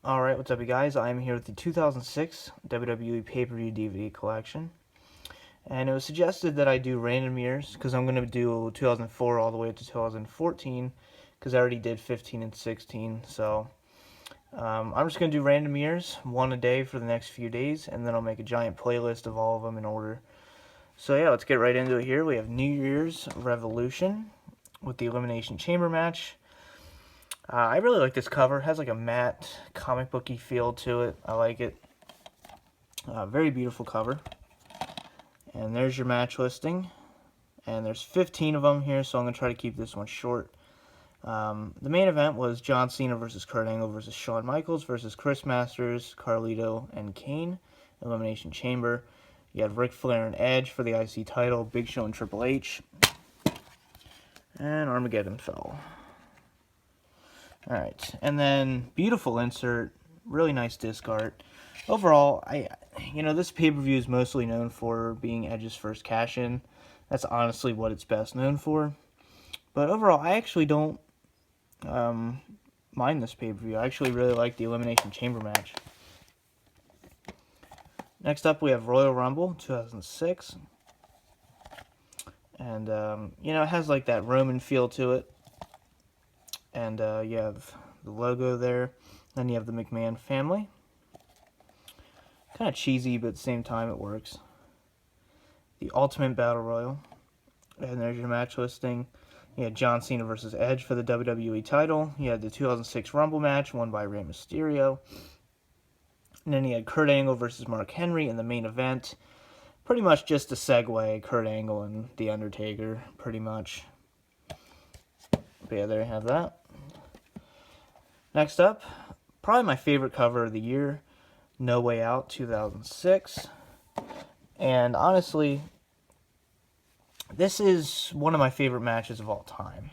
Alright, what's up you guys? I'm here with the 2006 WWE Pay-Per-View DVD Collection. And it was suggested that I do random years, because I'm going to do 2004 all the way up to 2014, because I already did 15 and 16, so I'm just going to do random years, one a day for the next few days, and then I'll make a giant playlist of all of them in order. So yeah, let's get right into it here. We have New Year's Revolution with the Elimination Chamber match. I really like this cover. It has like a matte comic booky feel to it. I like it. Very beautiful cover. And there's your match listing. And there's 15 of them here, so I'm going to try to keep this one short. The main event was John Cena versus Kurt Angle versus Shawn Michaels versus Chris Masters, Carlito, and Kane. Elimination Chamber. You had Ric Flair and Edge for the IC title, Big Show and Triple H. And Armageddon fell. Alright, and then beautiful insert, really nice disc art. Overall, this pay-per-view is mostly known for being Edge's first cash-in. That's honestly what it's best known for. But overall, I actually don't mind this pay-per-view. I actually really like the Elimination Chamber match. Next up, we have Royal Rumble 2006. And, it has like that Roman feel to it. And you have the logo there. Then you have the McMahon family. Kind of cheesy, but at the same time it works. The Ultimate Battle Royal. And there's your match listing. You had John Cena versus Edge for the WWE title. You had the 2006 Rumble match won by Rey Mysterio. And then you had Kurt Angle versus Mark Henry in the main event. Pretty much just a segue, Kurt Angle and The Undertaker, pretty much. But yeah, there you have that. Next up, probably my favorite cover of the year, No Way Out 2006. And honestly, this is one of my favorite matches of all time.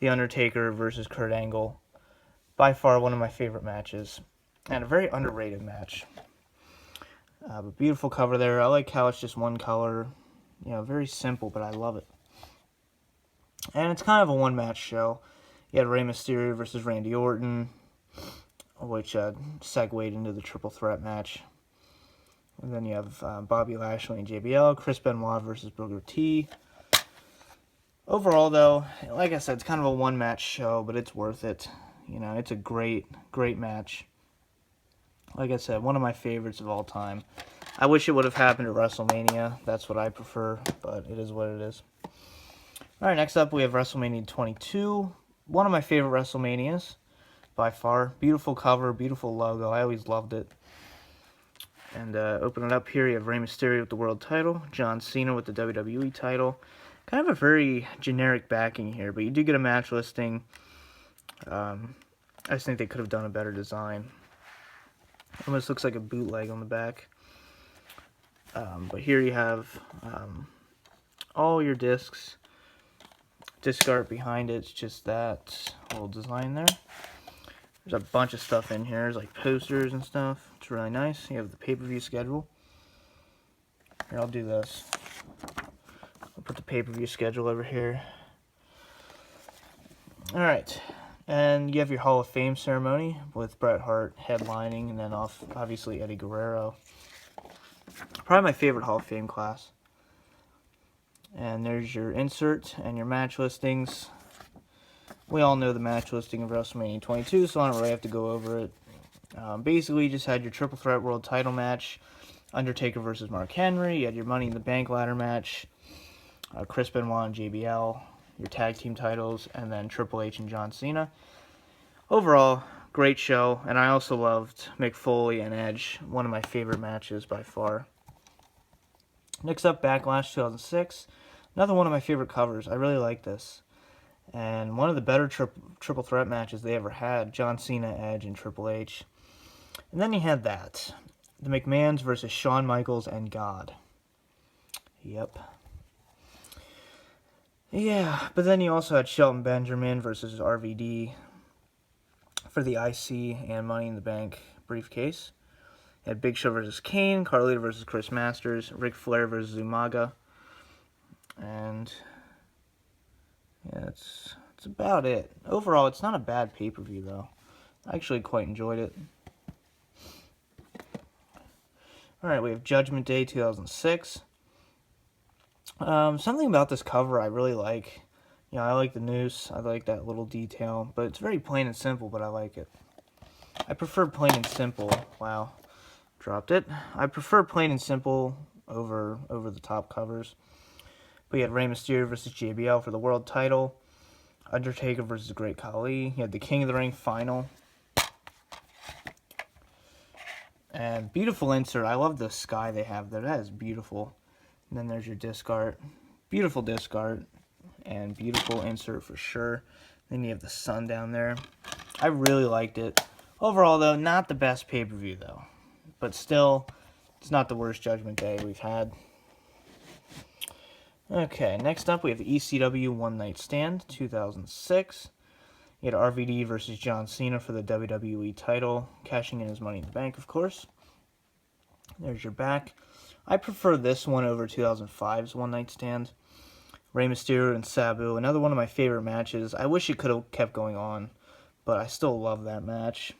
The Undertaker versus Kurt Angle. By far one of my favorite matches. And a very underrated match. But beautiful cover there. I like how it's just one color. Very simple, but I love it. And it's kind of a one-match show. You had Rey Mysterio versus Randy Orton, which segued into the triple threat match. And then you have Bobby Lashley and JBL, Chris Benoit versus Booker T. Overall, though, like I said, it's kind of a one-match show, but it's worth it. It's a great, great match. Like I said, one of my favorites of all time. I wish it would have happened at WrestleMania. That's what I prefer, but it is what it is. Alright, next up we have WrestleMania 22. One of my favorite WrestleManias, by far. Beautiful cover, beautiful logo. I always loved it. And open it up here, you have Rey Mysterio with the world title, John Cena with the WWE title. Kind of a very generic backing here, but you do get a match listing. I just think they could have done a better design. Almost looks like a bootleg on the back. But here you have all your discs. Disc art behind it's just that little design there. There's a bunch of stuff in here. There's like posters and stuff. It's really nice. You have the pay-per-view schedule. Here, I'll do this. I'll put the pay-per-view schedule over here. Alright. And you have your Hall of Fame ceremony with Bret Hart headlining, and then obviously Eddie Guerrero. Probably my favorite Hall of Fame class. And there's your insert and your match listings. We all know the match listing of WrestleMania 22, so I don't really have to go over it. Basically, you just had your Triple Threat World Title match, Undertaker versus Mark Henry. You had your Money in the Bank ladder match, Chris Benoit and JBL, your tag team titles, and then Triple H and John Cena. Overall, great show, and I also loved Mick Foley and Edge, one of my favorite matches by far. Next up, Backlash 2006. Another one of my favorite covers. I really like this. And one of the better triple threat matches they ever had. John Cena, Edge, and Triple H. And then you had that. The McMahons versus Shawn Michaels and God. Yep. Yeah, but then you also had Shelton Benjamin versus RVD for the IC and Money in the Bank briefcase. You had Big Show versus Kane, Carlito versus Chris Masters, Ric Flair versus Umaga. And yeah, that's about it. Overall, it's not a bad pay-per-view, though. I actually quite enjoyed it. Alright, we have Judgment Day 2006. Something about this cover I really like. You know, I like the noose. I like that little detail. But it's very plain and simple, but I like it. I prefer plain and simple. Wow. Dropped it. I prefer plain and simple over the top covers. But you had Rey Mysterio versus JBL for the world title. Undertaker versus Great Khali. You had the King of the Ring final. And beautiful insert. I love the sky they have there. That is beautiful. And then there's your disc art. Beautiful disc art. And beautiful insert for sure. Then you have the sun down there. I really liked it. Overall, though, not the best pay-per-view, though. But still, it's not the worst Judgment Day we've had. Okay, next up we have Ecw One-Night Stand, 2006. You had RVD versus John Cena for the WWE title, cashing in his Money in the Bank, of course. There's your back. I prefer this one over 2005's One-Night Stand. Rey Mysterio and Sabu, another one of my favorite matches. I wish it could have kept going on, but I still love that match.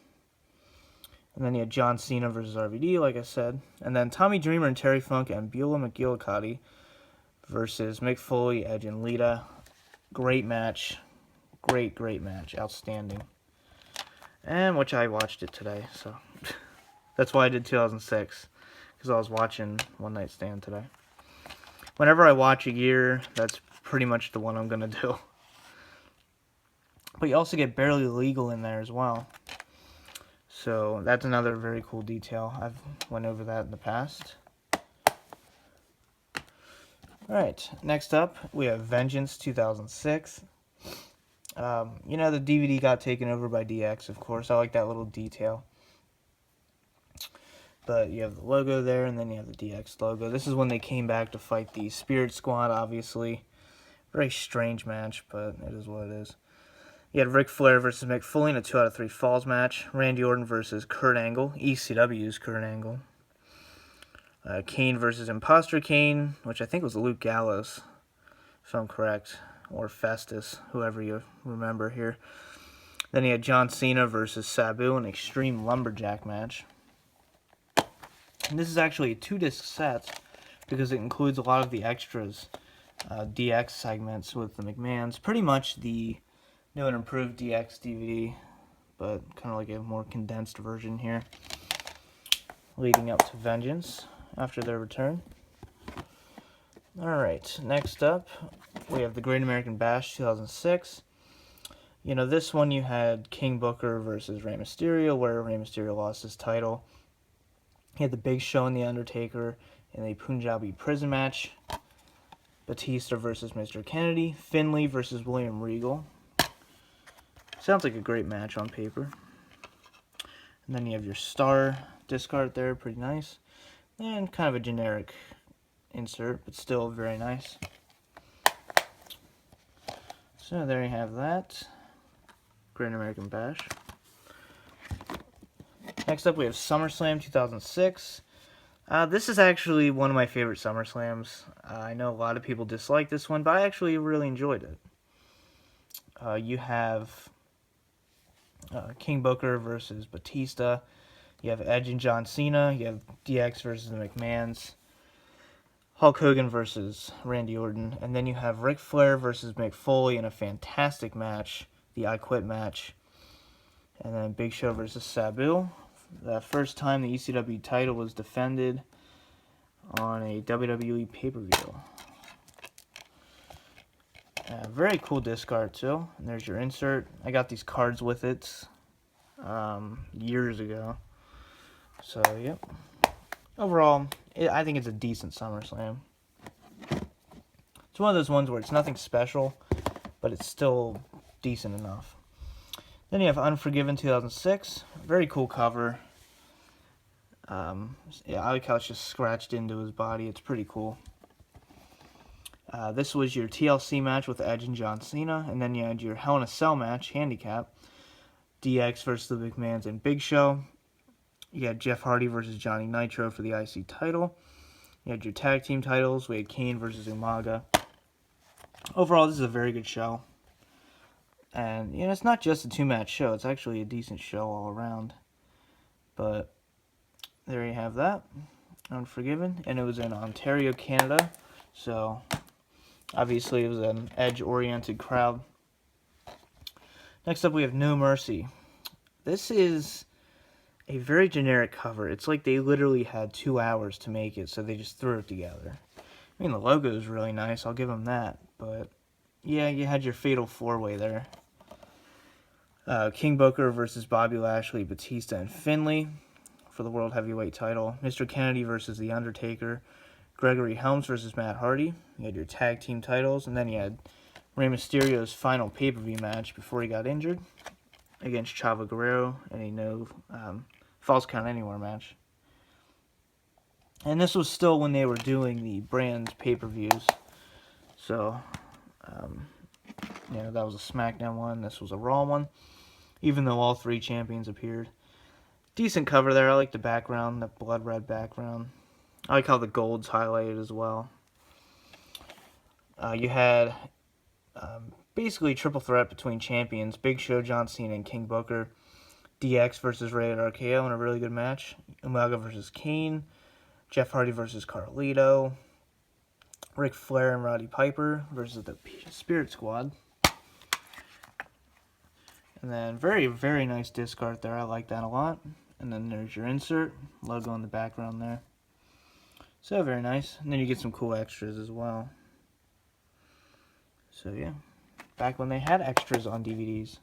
And then you had John Cena versus RVD, like I said. And then Tommy Dreamer and Terry Funk and Beulah McGillicuddy versus Mick Foley, Edge, and Lita. Great match. Great match. Outstanding. And which I watched it today, so that's why I did 2006. Because I was watching One Night Stand today. Whenever I watch a year, that's pretty much the one I'm going to do. But you also get Barely Legal in there as well. So that's another very cool detail. I've went over that in the past. Alright, next up we have Vengeance 2006. You know, the DVD got taken over by DX, of course. I like that little detail. But you have the logo there, and then you have the DX logo. This is when they came back to fight the Spirit Squad, obviously. Very strange match, but it is what it is. You had Ric Flair versus Mick Foley in a 2 out of 3 falls match. Randy Orton versus Kurt Angle, ECW's Kurt Angle. Kane versus Imposter Kane, which I think was Luke Gallows, if I'm correct. Or Festus, whoever you remember here. Then you had John Cena versus Sabu, an Extreme Lumberjack match. And this is actually a 2-disc set because it includes a lot of the extras, DX segments with the McMahons. Pretty much the new and improved DX DVD, but kind of like a more condensed version here. Leading up to Vengeance after their return. Alright, next up we have the Great American Bash 2006. You know, this one you had King Booker versus Rey Mysterio, where Rey Mysterio lost his title. He had the Big Show and the Undertaker in a Punjabi prison match. Batista versus Mr. Kennedy. Finlay versus William Regal. Sounds like a great match on paper. And then you have your star disc art there, pretty nice. And kind of a generic insert, but still very nice. So there you have that. Great American Bash. Next up we have SummerSlam 2006. This is actually one of my favorite SummerSlams. I know a lot of people dislike this one, but I actually really enjoyed it. You have King Booker versus Batista. You have Edge and John Cena. You have DX versus the McMahons. Hulk Hogan versus Randy Orton. And then you have Ric Flair versus Mick Foley in a fantastic match. The I Quit match. And then Big Show versus Sabu. The first time the ECW title was defended on a WWE pay-per-view. Very cool disc art too. And there's your insert. I got these cards with it years ago. So, yep. Overall, I think it's a decent SummerSlam. It's one of those ones where it's nothing special, but it's still decent enough. Then you have Unforgiven 2006. Very cool cover. Yeah, I like how it's just scratched into his body. It's pretty cool. This was your TLC match with Edge and John Cena. And then you had your Hell in a Cell match, handicap. DX versus the McMahons and Big Show. You had Jeff Hardy versus Johnny Nitro for the IC title. You had your tag team titles. We had Kane versus Umaga. Overall, this is a very good show. And, you know, it's not just a 2-match show. It's actually a decent show all around. But there you have that. Unforgiven, and it was in Ontario, Canada, so obviously it was an edge-oriented crowd. Next up we have No Mercy. This is a very generic cover. It's like they literally had 2 hours to make it, so they just threw it together. I mean, the logo is really nice, I'll give them that, but yeah, you had your fatal four-way there. King Booker versus Bobby Lashley, Batista, and Finlay for the World Heavyweight title. Mr. Kennedy versus The Undertaker. Gregory Helms versus Matt Hardy. You had your tag team titles, and then you had Rey Mysterio's final pay-per-view match before he got injured against Chavo Guerrero in a no false count anywhere match. And this was still when they were doing the brand's pay-per-views. So, that was a SmackDown one. This was a Raw one, even though all three champions appeared. Decent cover there. I like the background, the blood red background. I like how the gold's highlighted as well. You had basically triple threat between champions. Big Show, John Cena, and King Booker. DX versus Rated RKO in a really good match. Umaga versus Kane. Jeff Hardy versus Carlito. Ric Flair and Roddy Piper versus the Spirit Squad. And then very, very nice disc art there. I like that a lot. And then there's your insert. Logo in the background there. So very nice. And then you get some cool extras as well. So yeah. Back when they had extras on DVDs.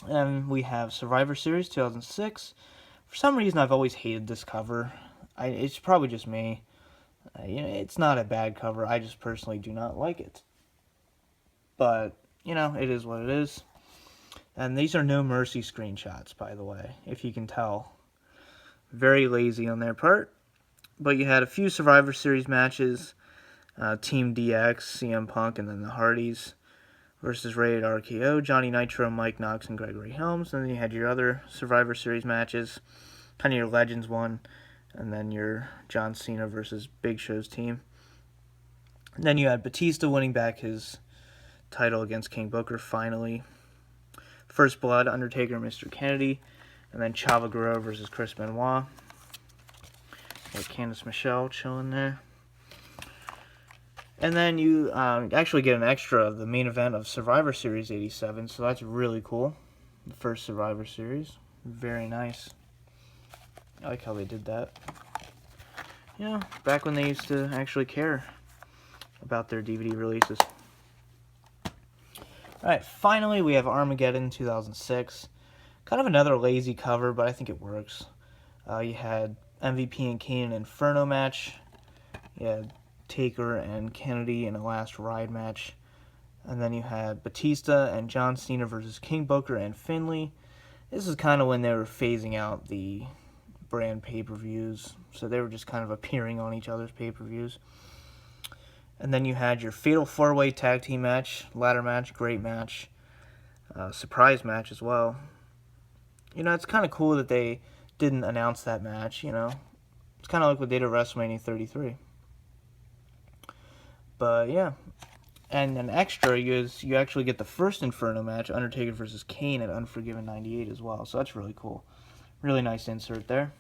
And we have Survivor Series 2006. For some reason, I've always hated this cover. It's probably just me. It's not a bad cover. I just personally do not like it. But, it is what it is. And these are No Mercy screenshots, by the way, if you can tell. Very lazy on their part. But you had a few Survivor Series matches. Team DX, CM Punk, and then the Hardys versus Rated RKO, Johnny Nitro, Mike Knox, and Gregory Helms. And then you had your other Survivor Series matches, kind of your Legends one, and then your John Cena versus Big Show's team. And then you had Batista winning back his title against King Booker finally. First Blood, Undertaker, Mr. Kennedy, and then Chavo Guerrero versus Chris Benoit. Got Candice Michelle chilling there. And then you actually get an extra of the main event of Survivor Series 87, so that's really cool. The first Survivor Series. Very nice. I like how they did that. Back when they used to actually care about their DVD releases. Alright, finally we have Armageddon 2006. Kind of another lazy cover, but I think it works. You had MVP and Kane in an Inferno match. You had Taker and Kennedy in a last ride match. And then you had Batista and John Cena versus King Booker and Finlay. This is kind of when they were phasing out the brand pay-per-views. So they were just kind of appearing on each other's pay-per-views. And then you had your Fatal 4-Way Tag Team match, ladder match, great match, surprise match as well. It's kind of cool that they didn't announce that match, It's kind of like what they did at WrestleMania 33. But, yeah. And an extra is you actually get the first Inferno match, Undertaker versus Kane at Unforgiven 98 as well. So that's really cool. Really nice insert there.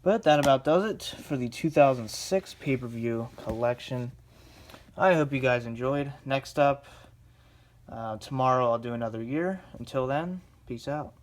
But that about does it for the 2006 pay-per-view collection. I hope you guys enjoyed. Next up, tomorrow I'll do another year. Until then, peace out.